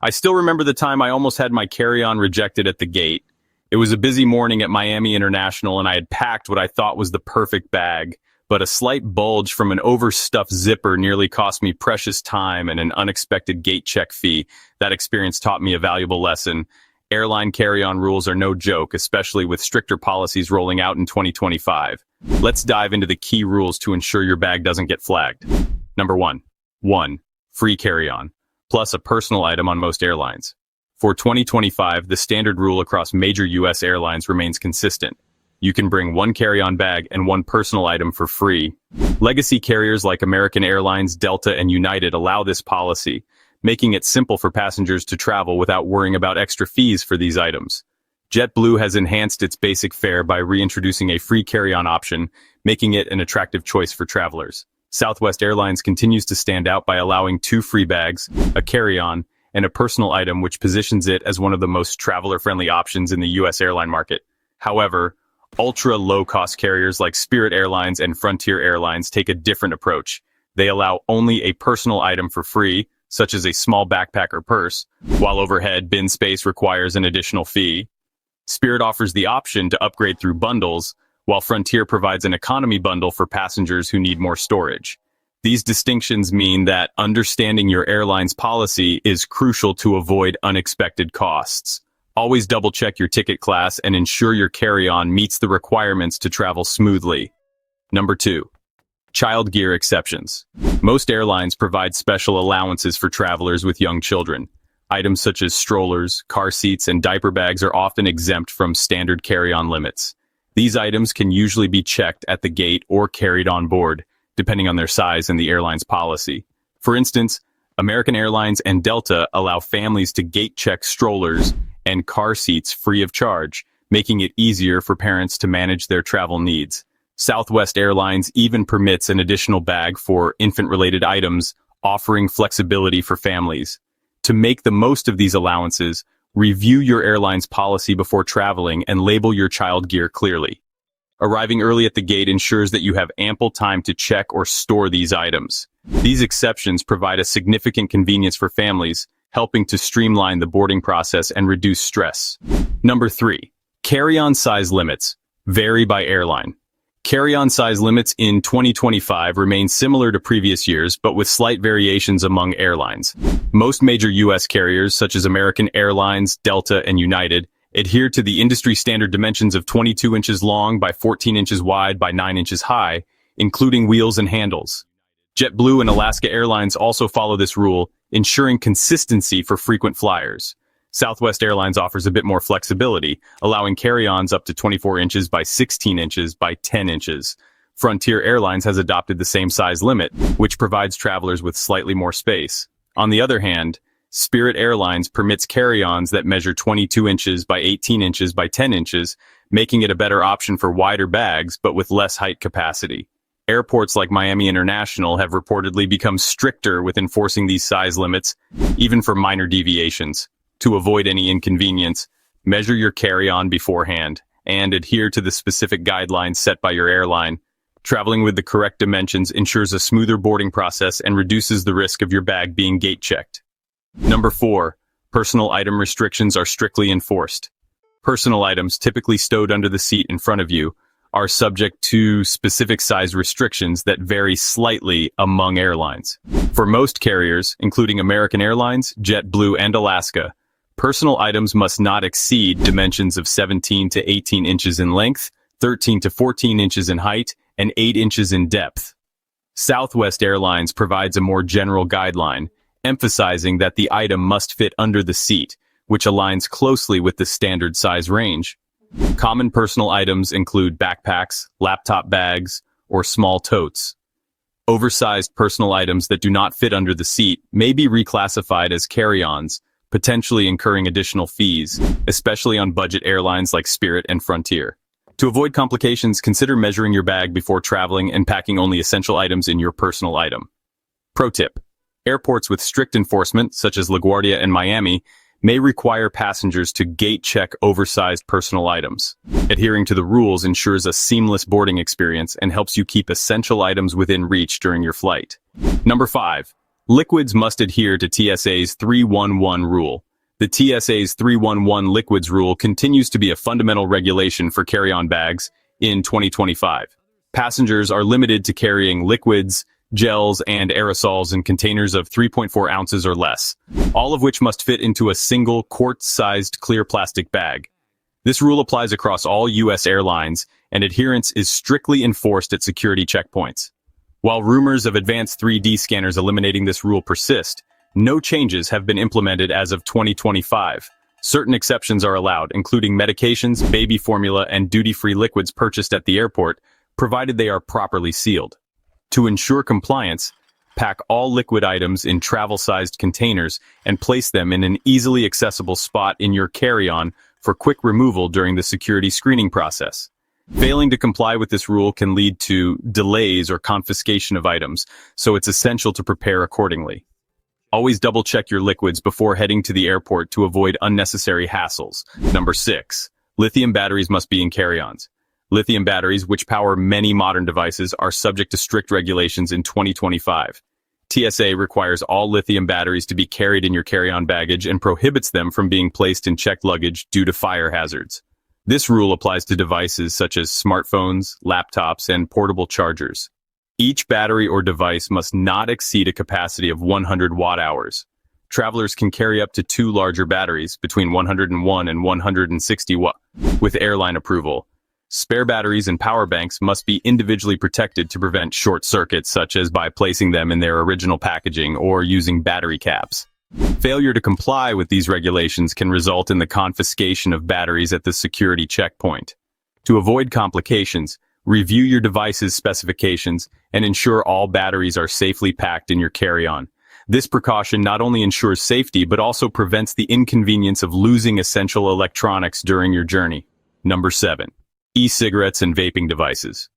I still remember the time I almost had my carry-on rejected at the gate. It was a busy morning at Miami International, and I had packed what I thought was the perfect bag, but a slight bulge from an overstuffed zipper nearly cost me precious time and an unexpected gate check fee. That experience taught me a valuable lesson. Airline carry-on rules are no joke, especially with stricter policies rolling out in 2025. Let's dive into the key rules to ensure your bag doesn't get flagged. Number 1. Free carry-on, plus a personal item on most airlines. For 2025, the standard rule across major U.S. airlines remains consistent. You can bring one carry-on bag and one personal item for free. Legacy carriers like American Airlines, Delta, and United allow this policy, making it simple for passengers to travel without worrying about extra fees for these items. JetBlue has enhanced its basic fare by reintroducing a free carry-on option, making it an attractive choice for travelers. Southwest Airlines continues to stand out by allowing 2 free bags, a carry-on, and a personal item, which positions it as one of the most traveler-friendly options in the U.S. airline market. However, ultra-low-cost carriers like Spirit Airlines and Frontier Airlines take a different approach. They allow only a personal item for free, such as a small backpack or purse, while overhead bin space requires an additional fee. Spirit offers the option to upgrade through bundles, while Frontier provides an economy bundle for passengers who need more storage. These distinctions mean that understanding your airline's policy is crucial to avoid unexpected costs. Always double-check your ticket class and ensure your carry-on meets the requirements to travel smoothly. Number 2. Child gear exceptions. Most airlines provide special allowances for travelers with young children. Items such as strollers, car seats, and diaper bags are often exempt from standard carry-on limits. These items can usually be checked at the gate or carried on board, depending on their size and the airline's policy. For instance, American Airlines and Delta allow families to gate check strollers and car seats free of charge, making it easier for parents to manage their travel needs. Southwest Airlines even permits an additional bag for infant-related items, offering flexibility for families. To make the most of these allowances, review your airline's policy before traveling and label your child gear clearly. Arriving early at the gate ensures that you have ample time to check or store these items. These exceptions provide a significant convenience for families, helping to streamline the boarding process and reduce stress. Number 3. Carry-on size limits vary by airline. Carry-on size limits in 2025 remain similar to previous years, but with slight variations among airlines. Most major U.S. carriers, such as American Airlines, Delta, and United, adhere to the industry standard dimensions of 22 inches long by 14 inches wide by 9 inches high, including wheels and handles. JetBlue and Alaska Airlines also follow this rule, ensuring consistency for frequent flyers. Southwest Airlines offers a bit more flexibility, allowing carry-ons up to 24 inches by 16 inches by 10 inches. Frontier Airlines has adopted the same size limit, which provides travelers with slightly more space. On the other hand, Spirit Airlines permits carry-ons that measure 22 inches by 18 inches by 10 inches, making it a better option for wider bags but with less height capacity. Airports like Miami International have reportedly become stricter with enforcing these size limits, even for minor deviations. To avoid any inconvenience, measure your carry-on beforehand and adhere to the specific guidelines set by your airline. Traveling with the correct dimensions ensures a smoother boarding process and reduces the risk of your bag being gate-checked. Number 4. Personal item restrictions are strictly enforced. Personal items, typically stowed under the seat in front of you, are subject to specific size restrictions that vary slightly among airlines. For most carriers, including American Airlines, JetBlue, and Alaska, personal items must not exceed dimensions of 17 to 18 inches in length, 13 to 14 inches in height, and 8 inches in depth. Southwest Airlines provides a more general guideline, emphasizing that the item must fit under the seat, which aligns closely with the standard size range. Common personal items include backpacks, laptop bags, or small totes. Oversized personal items that do not fit under the seat may be reclassified as carry-ons, potentially incurring additional fees, especially on budget airlines like Spirit and Frontier. To avoid complications, consider measuring your bag before traveling and packing only essential items in your personal item. Pro tip: airports with strict enforcement, such as LaGuardia and Miami, may require passengers to gate check oversized personal items. Adhering to the rules ensures a seamless boarding experience and helps you keep essential items within reach during your flight. Number 5. Liquids must adhere to TSA's 311 rule. The TSA's 311 liquids rule continues to be a fundamental regulation for carry-on bags in 2025. Passengers are limited to carrying liquids, gels, and aerosols in containers of 3.4 ounces or less, all of which must fit into a single quart-sized clear plastic bag. This rule applies across all U.S. airlines, and adherence is strictly enforced at security checkpoints. While rumors of advanced 3D scanners eliminating this rule persist, no changes have been implemented as of 2025. Certain exceptions are allowed, including medications, baby formula, and duty-free liquids purchased at the airport, provided they are properly sealed. To ensure compliance, pack all liquid items in travel-sized containers and place them in an easily accessible spot in your carry-on for quick removal during the security screening process. Failing to comply with this rule can lead to delays or confiscation of items, so it's essential to prepare accordingly. Always double-check your liquids before heading to the airport to avoid unnecessary hassles. Number 6. Lithium batteries must be in carry-ons. Lithium batteries, which power many modern devices, are subject to strict regulations in 2025. TSA requires all lithium batteries to be carried in your carry-on baggage and prohibits them from being placed in checked luggage due to fire hazards. This rule applies to devices such as smartphones, laptops, and portable chargers. Each battery or device must not exceed a capacity of 100 watt-hours. Travelers can carry up to 2 larger batteries, between 101 and 160 watt, with airline approval. Spare batteries and power banks must be individually protected to prevent short circuits, such as by placing them in their original packaging or using battery caps. Failure to comply with these regulations can result in the confiscation of batteries at the security checkpoint. To avoid complications, review your device's specifications and ensure all batteries are safely packed in your carry-on. This precaution not only ensures safety but also prevents the inconvenience of losing essential electronics during your journey. Number 7. E-cigarettes and vaping devices.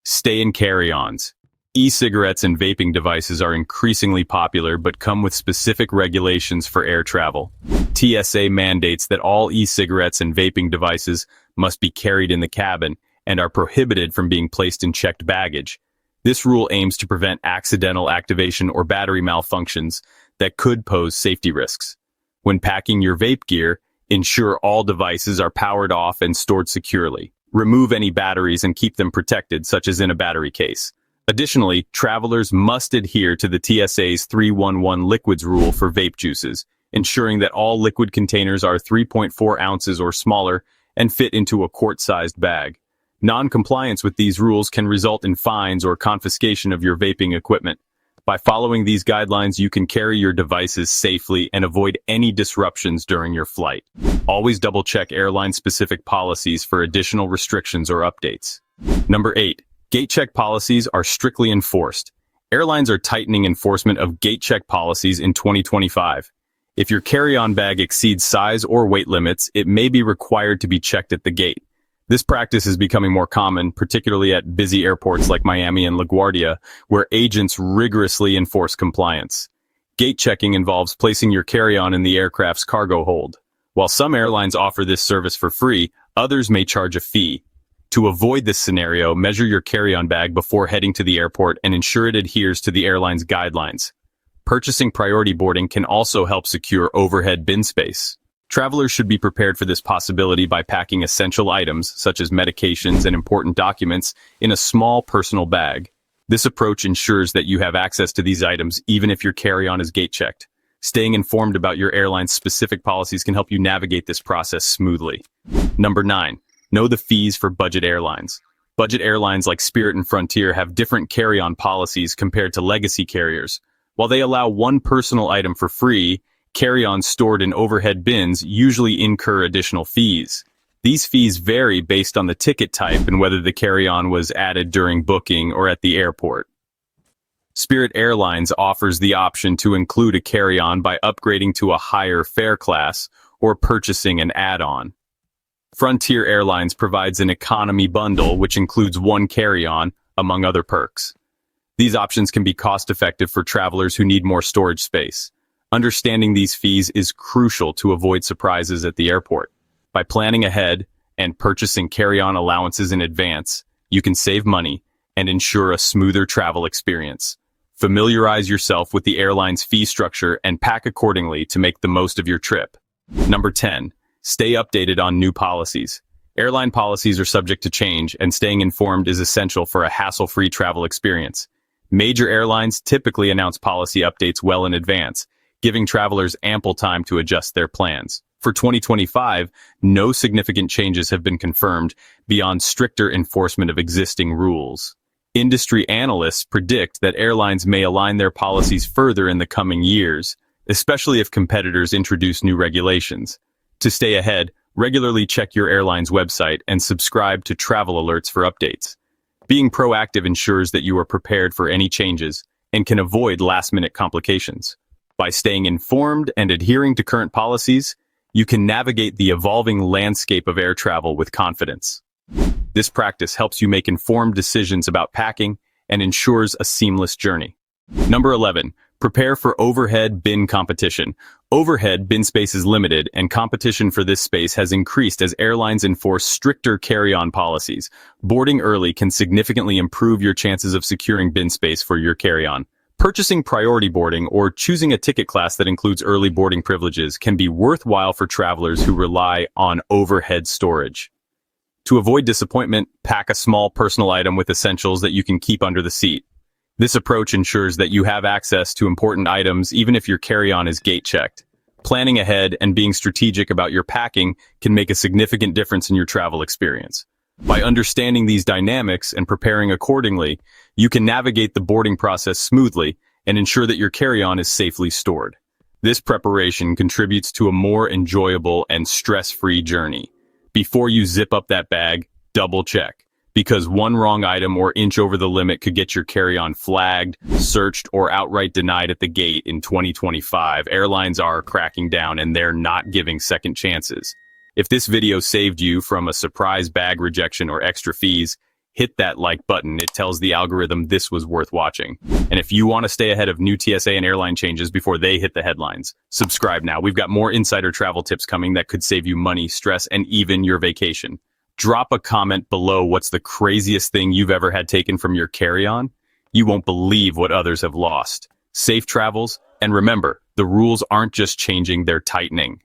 Stay in carry-ons. E-cigarettes and vaping devices are increasingly popular but come with specific regulations for air travel. TSA mandates that all e-cigarettes and vaping devices must be carried in the cabin and are prohibited from being placed in checked baggage. This rule aims to prevent accidental activation or battery malfunctions that could pose safety risks. When packing your vape gear, ensure all devices are powered off and stored securely. Remove any batteries and keep them protected, such as in a battery case. Additionally, travelers must adhere to the TSA's 311 liquids rule for vape juices, ensuring that all liquid containers are 3.4 ounces or smaller and fit into a quart-sized bag. Non-compliance with these rules can result in fines or confiscation of your vaping equipment. By following these guidelines, you can carry your devices safely and avoid any disruptions during your flight. Always double-check airline-specific policies for additional restrictions or updates. Number 8. Gate check policies are strictly enforced. Airlines are tightening enforcement of gate check policies in 2025. If your carry-on bag exceeds size or weight limits, it may be required to be checked at the gate. This practice is becoming more common, particularly at busy airports like Miami and LaGuardia, where agents rigorously enforce compliance. Gate checking involves placing your carry-on in the aircraft's cargo hold. While some airlines offer this service for free, others may charge a fee. To avoid this scenario, measure your carry-on bag before heading to the airport and ensure it adheres to the airline's guidelines. Purchasing priority boarding can also help secure overhead bin space. Travelers should be prepared for this possibility by packing essential items, such as medications and important documents, in a small personal bag. This approach ensures that you have access to these items even if your carry-on is gate-checked. Staying informed about your airline's specific policies can help you navigate this process smoothly. Number 9. Know the fees for budget airlines. Budget airlines like Spirit and Frontier have different carry-on policies compared to legacy carriers. While they allow one personal item for free, carry-ons stored in overhead bins usually incur additional fees. These fees vary based on the ticket type and whether the carry-on was added during booking or at the airport. Spirit Airlines offers the option to include a carry-on by upgrading to a higher fare class or purchasing an add-on. Frontier Airlines provides an economy bundle which includes one carry-on, among other perks. These options can be cost-effective for travelers who need more storage space. Understanding these fees is crucial to avoid surprises at the airport. By planning ahead and purchasing carry-on allowances in advance, you can save money and ensure a smoother travel experience. Familiarize yourself with the airline's fee structure and pack accordingly to make the most of your trip. Number 10. Stay updated on new policies. Airline policies are subject to change, and staying informed is essential for a hassle-free travel experience. Major airlines typically announce policy updates well in advance, giving travelers ample time to adjust their plans. For 2025, no significant changes have been confirmed beyond stricter enforcement of existing rules. Industry analysts predict that airlines may align their policies further in the coming years, especially if competitors introduce new regulations. To stay ahead, regularly check your airline's website and subscribe to travel alerts for updates. Being proactive ensures that you are prepared for any changes and can avoid last-minute complications. By staying informed and adhering to current policies, you can navigate the evolving landscape of air travel with confidence. This practice helps you make informed decisions about packing and ensures a seamless journey. Number 11. Prepare for overhead bin competition. Overhead bin space is limited, and competition for this space has increased as airlines enforce stricter carry-on policies. Boarding early can significantly improve your chances of securing bin space for your carry-on. Purchasing priority boarding or choosing a ticket class that includes early boarding privileges can be worthwhile for travelers who rely on overhead storage. To avoid disappointment, pack a small personal item with essentials that you can keep under the seat. This approach ensures that you have access to important items even if your carry-on is gate-checked. Planning ahead and being strategic about your packing can make a significant difference in your travel experience. By understanding these dynamics and preparing accordingly, you can navigate the boarding process smoothly and ensure that your carry-on is safely stored. This preparation contributes to a more enjoyable and stress-free journey. Before you zip up that bag, double-check, because one wrong item or inch over the limit could get your carry-on flagged, searched, or outright denied at the gate. In 2025, airlines are cracking down and they're not giving second chances. If this video saved you from a surprise bag rejection or extra fees, hit that like button. It tells the algorithm this was worth watching. And if you want to stay ahead of new TSA and airline changes before they hit the headlines, subscribe now. We've got more insider travel tips coming that could save you money, stress, and even your vacation. Drop a comment below what's the craziest thing you've ever had taken from your carry-on. You won't believe what others have lost. Safe travels, and remember, the rules aren't just changing, they're tightening.